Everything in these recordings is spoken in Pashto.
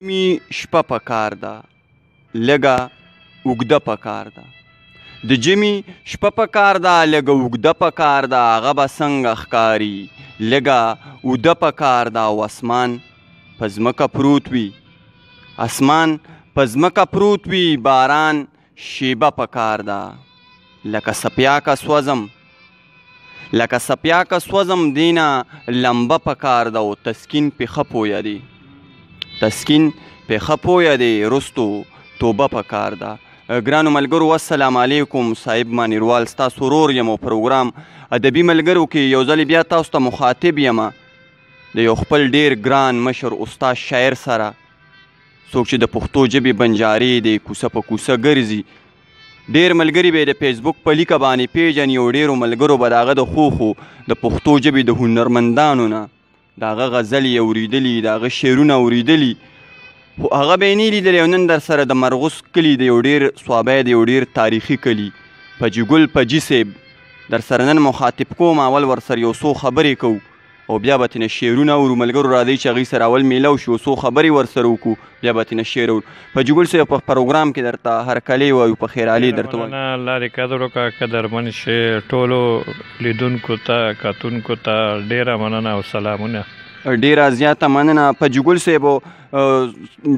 می شپه پکار ده لږه اوږده پکار ده د ژمي شپه پکار ده لږه اوږده پکار ده هغه به څنګه ښکاري لږه اوده پکار ده او اسمان په ځمکه پروت وي اسمان په ځمکه پروت وي باران شیبه پکار ده لکه سپیاکه سوځم دینه لمبه پکار ده او تسکین پې ښه پویه دی تسکین پې ښه پویه دی رستو توبه پکار ده ګرانو ملګرو السلام علیکم صاحب مانیروال ستاسو ورور یم او پروګرام ادبي ملګرو کې یو ځل بیا تاسو ته مخاطب یم د یو خپل ډیر ګران مشر استاد شاعر سره څوک چې د پښتو ژبې بنجارې دی کوڅه په کوڅه ګرځي ډیر ملګري به یې د فیسبوک په لیکه باندې پیژني او ډیرو ملګرو به د هغه د خوښو د پښتو ژبې د هنرمندانو نه د هغه غزل یې اورېدلي د هغه شعرونه اورېدلي خو هغه به یې نه لیدلی او نن در سره د مرغوس کلي د یو ډېر صوابی د یو ډېر تاریخي کلي پجیګل پجي صاحب در سره نن مخاطب کوم اول ورسره یو څو خبرې کوو او بیا به ترېنه شعرونه اورو ملګرو راځئ چې هغوی سره اول میله وشي یو څو خبرې ورسره وکړو بیا به ترېنه شعر اورو پجیګل صاحب په پروګرام کې درته هرکلی وایو په خیرالي درته وایو لارې قدر وکړه قدرمن شې ټولو لیدونکو ته کتونکو ته ډېره مننه او سلامونه ډیره زیاته مننه پجیګل صاحب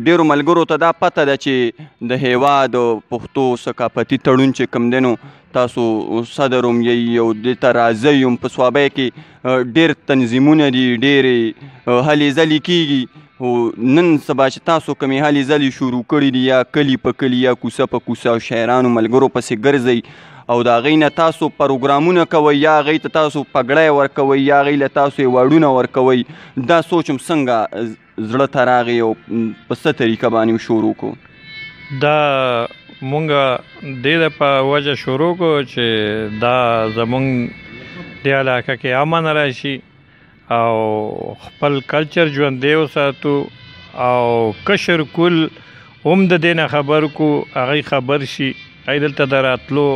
ډیرو ملګرو ته دا پته ده چې د هیواد پښتو ثقافتي تړون چې کوم دی نو تاسو صدر هم یې او دې ته راځئ هم په صوابی کې ډیر تنظیمونه دي ډیرې هلې ځلې کیږي خو نن سبا چې تاسو کومې هلې ځلې شروع کړي دي یا کلي په کلي یا کوڅه په کوڅه او شاعرانو ملګرو پسې ګرځئ او د هغوی نه تاسو پروګرامونه کوئ یا هغوی ته تاسو پګړی ورکوئ یا هغوی له تاسو یې واړونه ورکوئ دا سوچ هم څنګه زړه ته راغی او په څه طریقه باندې شروع کړو دا مونږ دې په وجه شروع کړو چې دا زمونږ دې علاقه کې امن راشي او خپل کلچر ژوندی وساتو او کشر کل هم د دې نه خبر کو هغوی خبر شي هغوی دلته د راتلو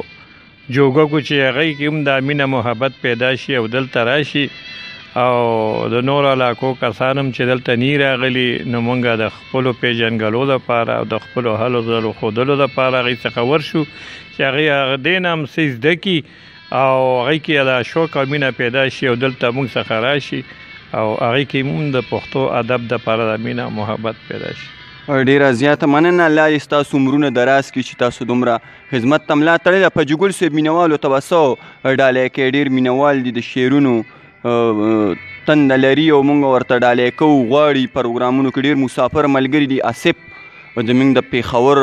جوګه کو چې هغوی کې هم د مینه محبت پیدا شي او دلته راشي او د نورو علاقو کسان هم چې دلته نی راغلي نو مونږ د خپلو پیژنګلو دپاره او د خپلو هلو ځلو ښودلو دپاره هغوی څخه ورشو چې هغوی هغه دې نه هم څه زده کړي او هغوی کې د شوق او مینه پیدا شي او دلته مونږ څخه راشي او هغوی کې هم د پښتو ادب دپاره د مینه محبت پیدا شي ډیره زیاته مننه الله دې ستاسو عمرونه دراز کړي چې تاسو دومره خدمت ته ملا تړلې ده پجیګل صاحب مینوالو ته به څه ډالۍ کوي ډېر مینوال دي د شعرونو تنده لري او موږ ورته ډالۍ کوو غواړي پروګرامونو کې ډېر مسافر ملګري دي آصف زموږ د پېښور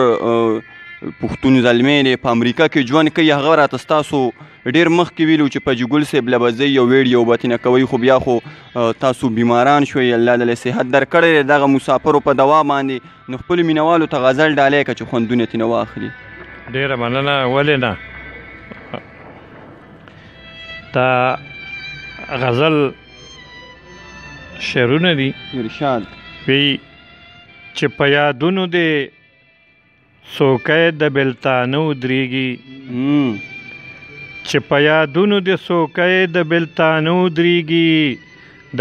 پښتون زلمی دی په امریکا کې ژوند کوي هغه راته ستاسو ډېر مخکې ویلو چې پجیګل صاحب له به ځئ یو ویډیو به ترېنه کوئ خو بیا خو تاسو بیماران شوئ الله دله صحت درکړی دی دغه مسافرو په دوا باندې نو خپلو مینوالو ته غزل ډالۍ کړه چې خوندونه ترېنه واخلي ډېره مننه ولې نه دا غزل شعرونه دي ارشاد وی چې په یادونو دې څوکی د بلتانه ودرېږي چې په یادونو د څوکی د بلتانه ودرېږي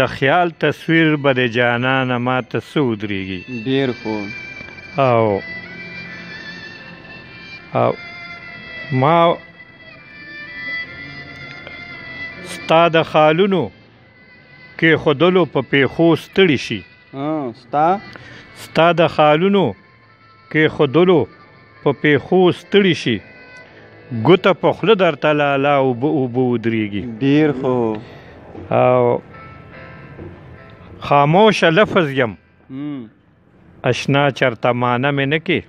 د خیال تصویر به د جانانه ماته څه ودرېږي ډېر ښه او ما ستا د خالونو کېښودلو په پېښو ستړي شي ستا د خالونو کېښودلو په پېښو ستړي شي ګوته په خوله درته لالا اوبه ودرېږي ډېر ښه او خاموشه لفظ یم اشنا چرته معنه مې نه کې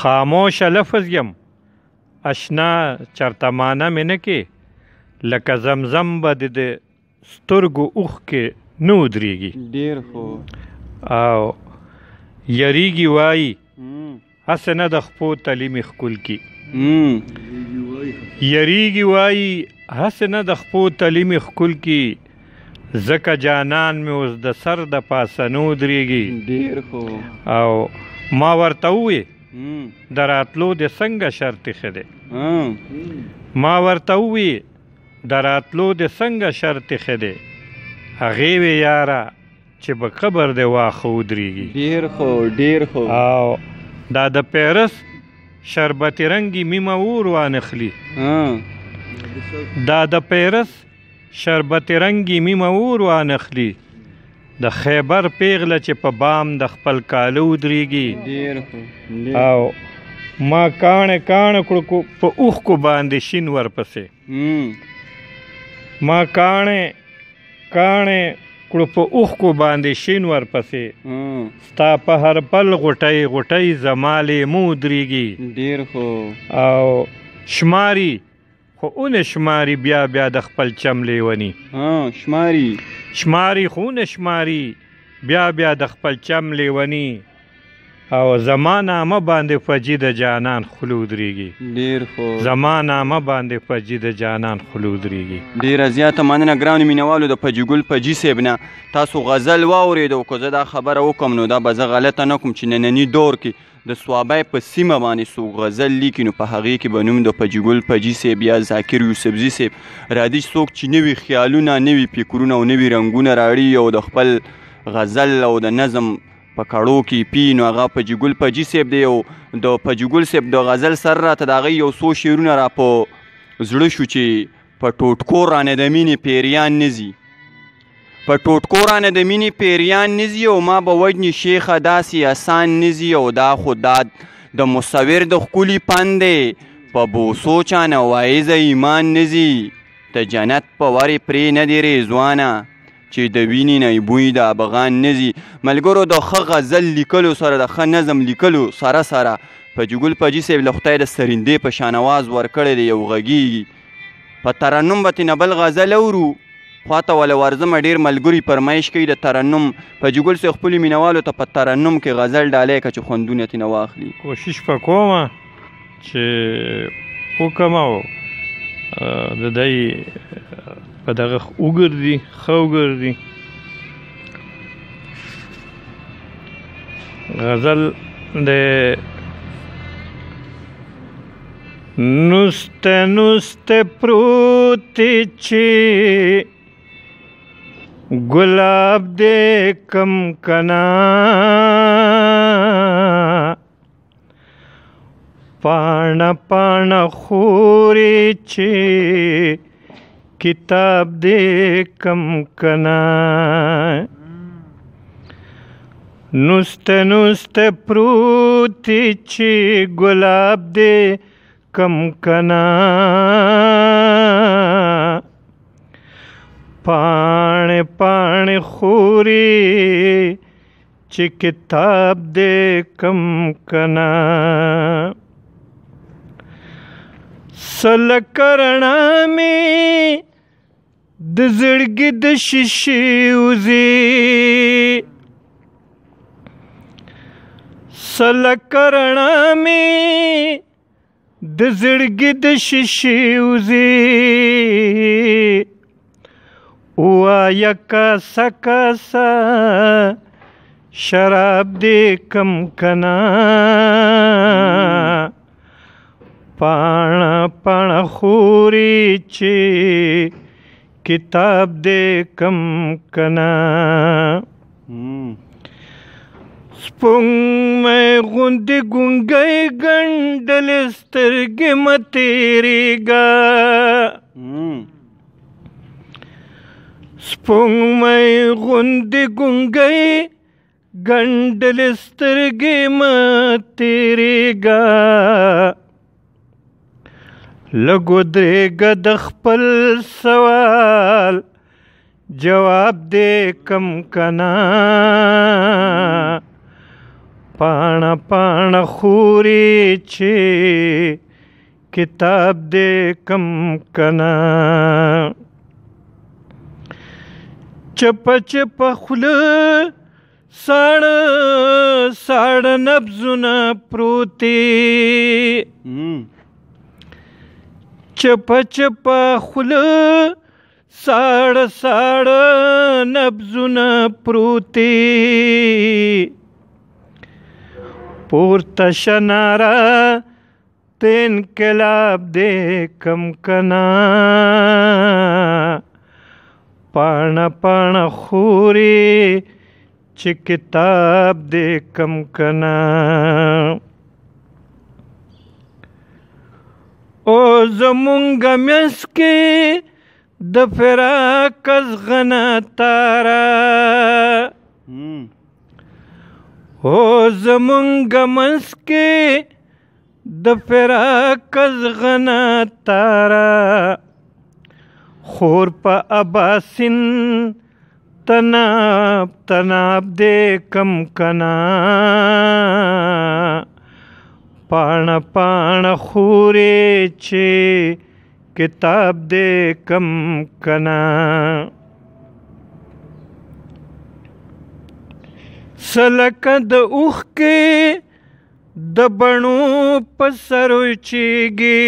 خاموشه لفظ یم اشنا چرته معنه مې نه کې لکه زمزم به د سترګو اوښ کې نه ودرېږي ډېر ښه او یریږي وایي هسې نه د خپو تلي مې ښکل کي یریږي وایي هسې نه د خپو تلي مې ښکل کي ځکه جانان مې اوس د سر د پاسه نه ودرېږي ډېر ښه او ما ورته ووې د راتلو د څنګه شرط ایښی دی ما ورته ووې د راتلو د څنګه شرط ایښی دی هغې وې یاره چې به قبر دی واښه ودرېږي. ډېر ښه ډېر ښه. او دا د پیرس شربت رنگی میمه اور وانخلی. دا د پیرس شربت رنگی میمه اور وانخلی. د خیبر پیغله چې په بام د خپل کاله ودرېږي. ډېر ښه. او ما کاڼه کاڼه کړو په اوښکو باندې شین ورپسې. ما کاڼه کاڼه کړو په اوښکو باندې شین ورپسې. ستا په هر پل غوټۍ غوټۍ زما لیمو ودرېږي. ډېر ښه. او شماري خو اونه شماري بیا بیا د خپل چم لیونی. شماري شماري خو اونه شماري بیا بیا د خپل چم لیونی. او زما نامه باندې فجي د جانان خوله ودرېږي. ډېر ښه. زما نامه باندې فجي د جانان خوله ودرېږي. ډېره زیاته مننه ګرانو مینوالو د فجي ګل فجي صاحب نه. تاسو غزل واورېدو که زه دا خبره وکړم نو دا به زه غلطه نه کړم چې ننني دور کې د سوابۍ په سیمه باندې څوک غزل لیکي نو په هغې کې به نوم د فجي ګل فجي صاحب یا ذاکر یوسفزي صاحب راځي. څوک چې نوي خیالونه نوي فکرونه او نوي رنګونه راوړي او د خپل غزل او د نظم په کړو کې پی نو هغه فجي ګل فجي صاحب دی. او د فجي ګل صاحب د غزل سره راته د هغې یو څو شعرونه را په زړه شو چې په ټوټکو رانه د مینې پیریان نه ځي. په ټوټکو رانه د مینې پیریان نه ځي او ما به وجني شیخه داسې اسان نه ځي. او دا خو دا د مصور د ښکلي پند دی په بوسو چانه وایزه ایمان نه ځي. د جنت په ورې پرې نه دی رضوانه چې د وینې نه بوی د ابغان نه ځي. ملګرو د ښه غزل لیکلو سره د ښه نظم لیکلو سره سره فجي ګل فجي صاحب له خدای د سرندې په شان اواز ورکړی دی. یو غږیږي په ترنم به ترېنه بل غزل اورو خواته وله ورځمه. ډېر ملګري فرمایش کوي د ترنم. فجي ګل صاحب خپلو مینوالو ته په ترنم کې غزل ډالی که چې خوندونه ترېنه واخلي. کوشش به کومه چې وکړم او د دی په دغه وګرځي ښه وګرځي. غزل د نسته نسته پروتې چې ګلاب دې کم کنا پاڼه پاڼه خورې چې کتاب دې کم کنا. نسته نسته پروتې چې ګلاب دې کم کنا پاڼې پاڼې خورې چې کتاب دې کم کنا. سلکرنا مې د زړګي د شیشې وځي. سلکرنا مې د زړګي د شیشې وځي. وایا کاسه کاسه شراب دې کم کنا پاڼه پاڼه خورې چې کتاب دې کم کنا. سپوږمۍ غوندې ګونګۍ ګنډلې سترګې مه تېرېږه. سپوږمۍ غوندې ګونګۍ ګنډلې سترګې مه تېرېږه. لږ ودرېږه د خپل سوال جواب دې کم کنا پاڼه پاڼه خورې چې کتاب دې کم کنا. چپه چپه خوله ساړه ساړه نبضونه پروت دي. چپه چپه خوله ساړه ساړه نبضونه پروت دي. پورته شه ناره د انقلاب دې کم کنا پاڼه پاڼه خورې چې کتاب دې کم کنا او زمونږ منځ کې د فراق ازغنه تاره او زمونږ منځ کې د فراق ازغنه تاره خور په اباسین تناب تناب دې کم کنا پاڼه پاڼه خورې چې کتاب دې کم کنا سلکه د اوښکې د بڼو په سر وچیږي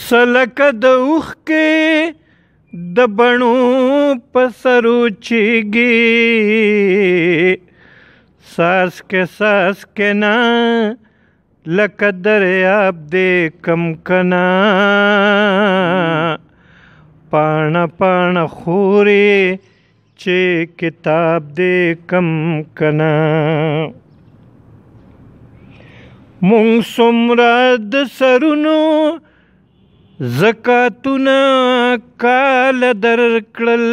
سلکه د اوښکې د بڼو په سر وچیږي ساسکې نه لکه دریاب دې کم کنا پاڼه پاڼه خورې چې کتاب دې کم کنا مونږ څومره د سرونو زکاتونه کال درکړل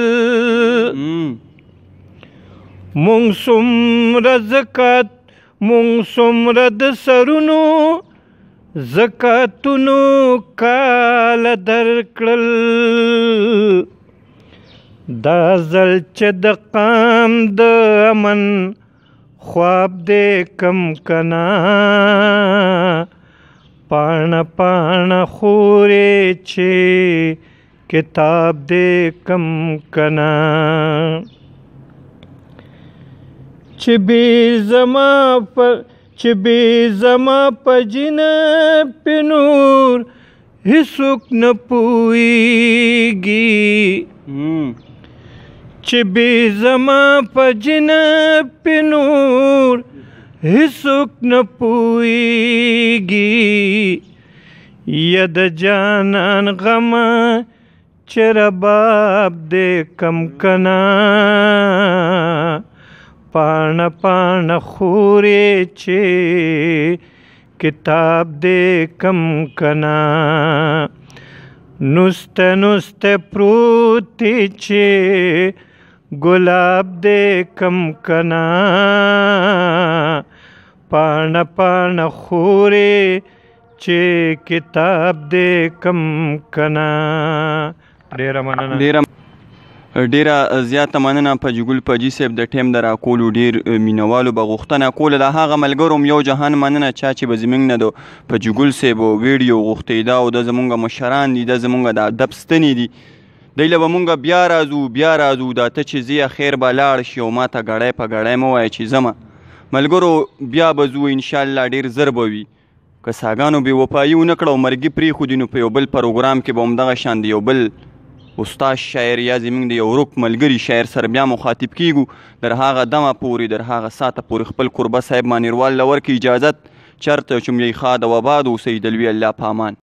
مونږ څومره د سرونو زکاتونو کال درکړل دا ځل چې د قام د امن خواب دې کم کنا پاڼه پاڼه خورې چې کتاب دې کم کنا چې بې زما په جنب په نور هیڅوک نه پوهېږي چې بې زما په جنب په نور هیڅوک نه پوهېږي یا د جانان غمه چې رباب دې کم کنا پاڼه پاڼه خورې چې کتاب دې کم کنا نسته پروت چې ګلاب دې کم کنا پاڼه پاڼه خورې چې کتاب دې کم کنا ډیره زیاته مننه پجي ګل پجي صاحب د ټیم د راکولو ډیر مینوالو به غوښتنه کوله د هغه ملګرو یو جهان مننه چا چې به زموږ نه د پجي ګل صاحب ویډیو غوښتی دا او د زموږ مشران دي د زموږ د ادب ستنې دي دی له به مونږ بیا راځو دا ته چې ځي خیر به لاړ شي او ما ته ګړی په ګړی مه وایه چې ځمه ملګرو بیا به ځو انشاءالله ډیر زر به وي که ساګانو بې وفایي ونه کړه او مرګي پرېښودي نو په یو بل پروګرام کې به همدغه شان د یو بل استاد شاعر یا زموږ د یو رک ملګري شاعر سره بیا مخاطب کیږو در هغه دمه پورې در هغه ساعته پورې خپل کوربه صاحب مانیروال له ورکړي اجازت چرته چې مې ښاد او آباد اوسئ د لوی الله په امان